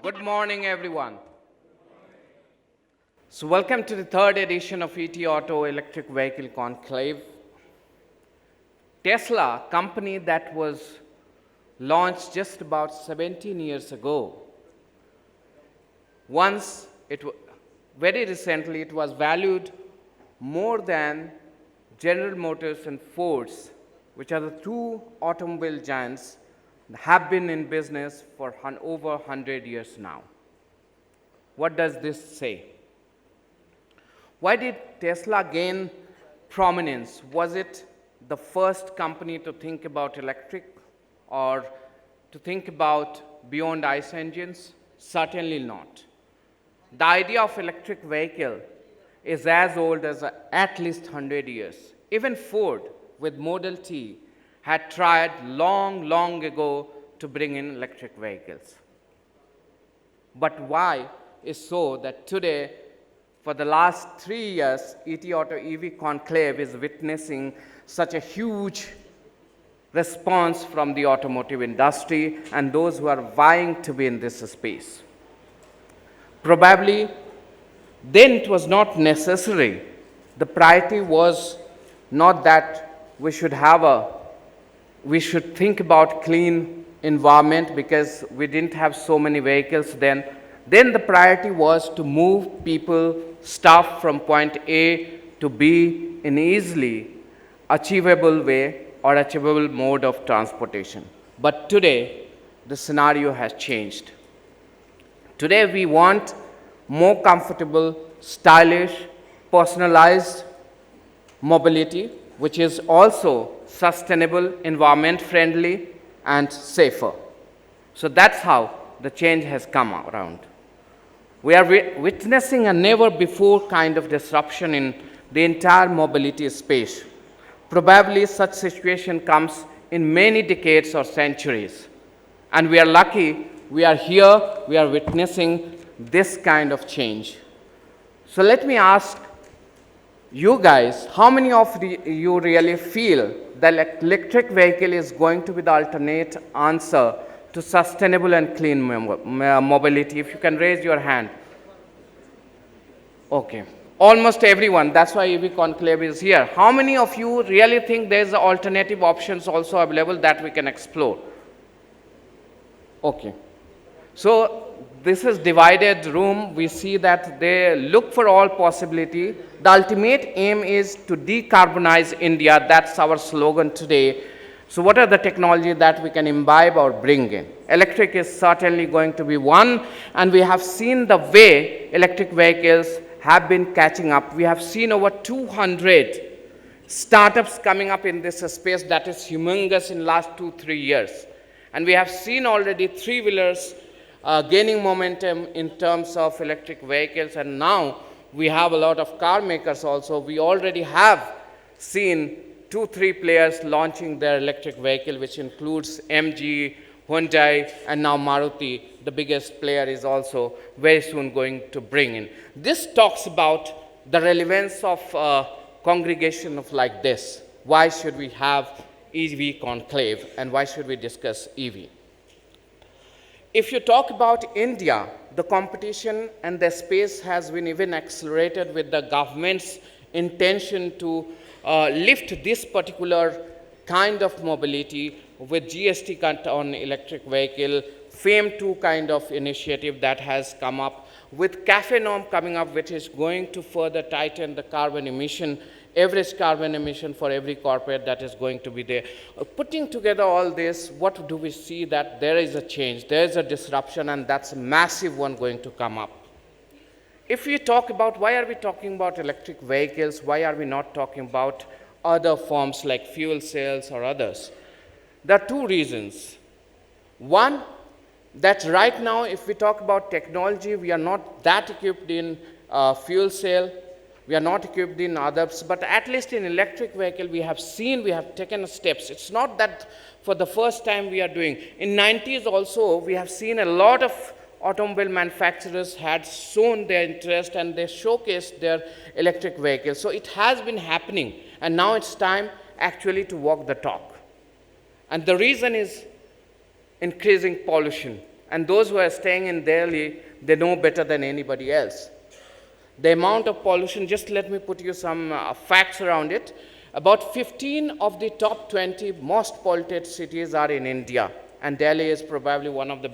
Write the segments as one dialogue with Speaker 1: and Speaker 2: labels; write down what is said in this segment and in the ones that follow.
Speaker 1: Good morning, everyone. So welcome to the third edition of ET Auto Electric Vehicle Conclave. Tesla, company that was launched just about 17 years ago, very recently, it was valued more than General Motors and Ford's, which are the two automobile giants, have been in business for over 100 years now. What does this say? Why did Tesla gain prominence? Was it the first company to think about electric or to think about beyond ICE engines? Certainly not. The idea of electric vehicle is as old as at least 100 years. Even Ford with Model T had tried long ago to bring in electric vehicles. But why is so that today, for the last 3 years, ET Auto EV Conclave is witnessing such a huge response from the automotive industry and those who are vying to be in this space? Probably then it was not necessary. The priority was not that we should think about clean environment because we didn't have so many vehicles then. Then the priority was to move people, stuff from point A to B in easily achievable way or achievable mode of transportation. But today, the scenario has changed. Today, we want more comfortable, stylish, personalized mobility, which is also sustainable, environment-friendly, and safer. So that's how the change has come around. We are witnessing a never-before kind of disruption in the entire mobility space. Probably such situation comes in many decades or centuries. And we are lucky we are here, we are witnessing this kind of change. So let me ask you guys, how many of you really feel that electric vehicle is going to be the alternate answer to sustainable and clean mobility? If you can raise your hand. Okay. Almost everyone. That's why EV Conclave is here. How many of you really think there's alternative options also available that we can explore? Okay. So this is divided room. We see that they look for all possibility. The ultimate aim is to decarbonize India. That's our slogan today. So what are the technology that we can imbibe or bring in? Electric is certainly going to be one, and we have seen the way electric vehicles have been catching up. We have seen over 200 startups coming up in this space that is humongous in last 2-3 years. And we have seen already three-wheelers gaining momentum in terms of electric vehicles, and now we have a lot of car makers also. We already have seen 2-3 players launching their electric vehicle, which includes MG, Hyundai, and now Maruti, the biggest player, is also very soon going to bring in. This talks about the relevance of a congregation of like this. Why should we have EV Conclave, and why should we discuss EV? If you talk about India, the competition and the space has been even accelerated with the government's intention to lift this particular kind of mobility with GST cut on electric vehicle, FAME 2 kind of initiative that has come up, with CAFE norm coming up, which is going to further tighten the carbon emission, average carbon emission for every corporate that is going to be there. Putting together all this, what do we see? That there is a change, there is a disruption, and that's a massive one going to come up. If we talk about why are we talking about electric vehicles, why are we not talking about other forms like fuel cells or others? There are two reasons. One, that right now, if we talk about technology, we are not that equipped in fuel cell, we are not equipped in others, but at least in electric vehicle, we have taken steps. It's not that for the first time we are doing. In 90s also, we have seen a lot of automobile manufacturers had shown their interest and they showcased their electric vehicles. So it has been happening, and now it's time actually to walk the talk. And the reason is increasing pollution. And those who are staying in Delhi, they know better than anybody else. The amount of pollution, just let me put you some facts around it. About 15 of the top 20 most polluted cities are in India, and Delhi is probably one of the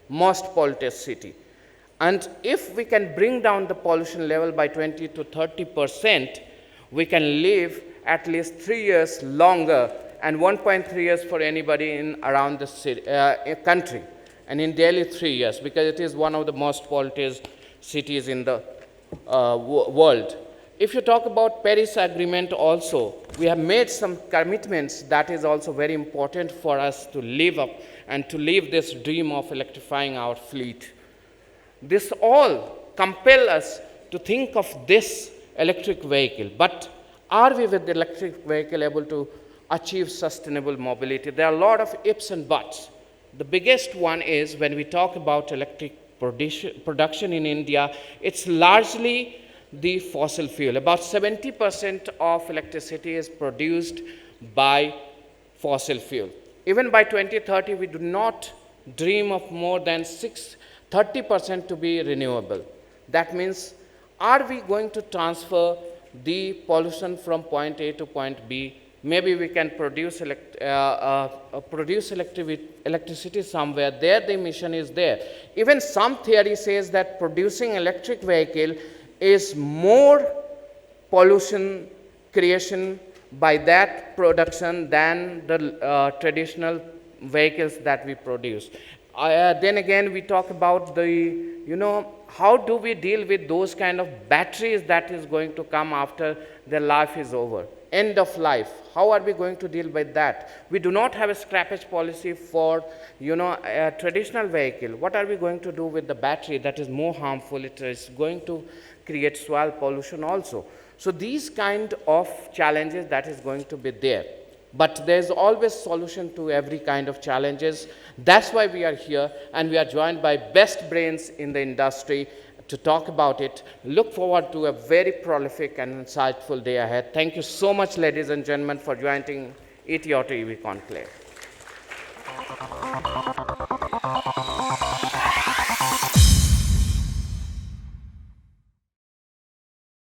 Speaker 1: most polluted city. And if we can bring down the pollution level by 20 to 30%, we can live at least 3 years longer and 1.3 years for anybody in around the city, country. And in Delhi, 3 years, because it is one of the most polluted cities in the world. If you talk about Paris Agreement also, we have made some commitments that is also very important for us to live up and to live this dream of electrifying our fleet. This all compel us to think of this electric vehicle. But are we with the electric vehicle able to achieve sustainable mobility? There are a lot of ifs and buts. The biggest one is when we talk about electric production in India, it's largely the fossil fuel. About 70% of electricity is produced by fossil fuel. Even by 2030, we do not dream of more than 30% to be renewable. That means, are we going to transfer the pollution from point A to point B? Maybe we can produce electricity somewhere. There the emission is there. Even some theory says that producing electric vehicle is more pollution creation by that production than the traditional vehicles that we produce. Then again, we talk about how do we deal with those kind of batteries that is going to come after their life is over, end of life. How are we going to deal with that? We do not have a scrappage policy for, a traditional vehicle. What are we going to do with the battery that is more harmful? It is going to create soil pollution also. So these kind of challenges that is going to be there. But there is always solution to every kind of challenges. That's why we are here, and we are joined by best brains in the industry to talk about it. Look forward to a very prolific and insightful day ahead. Thank you so much, ladies and gentlemen, for joining ET Auto EV Conclave.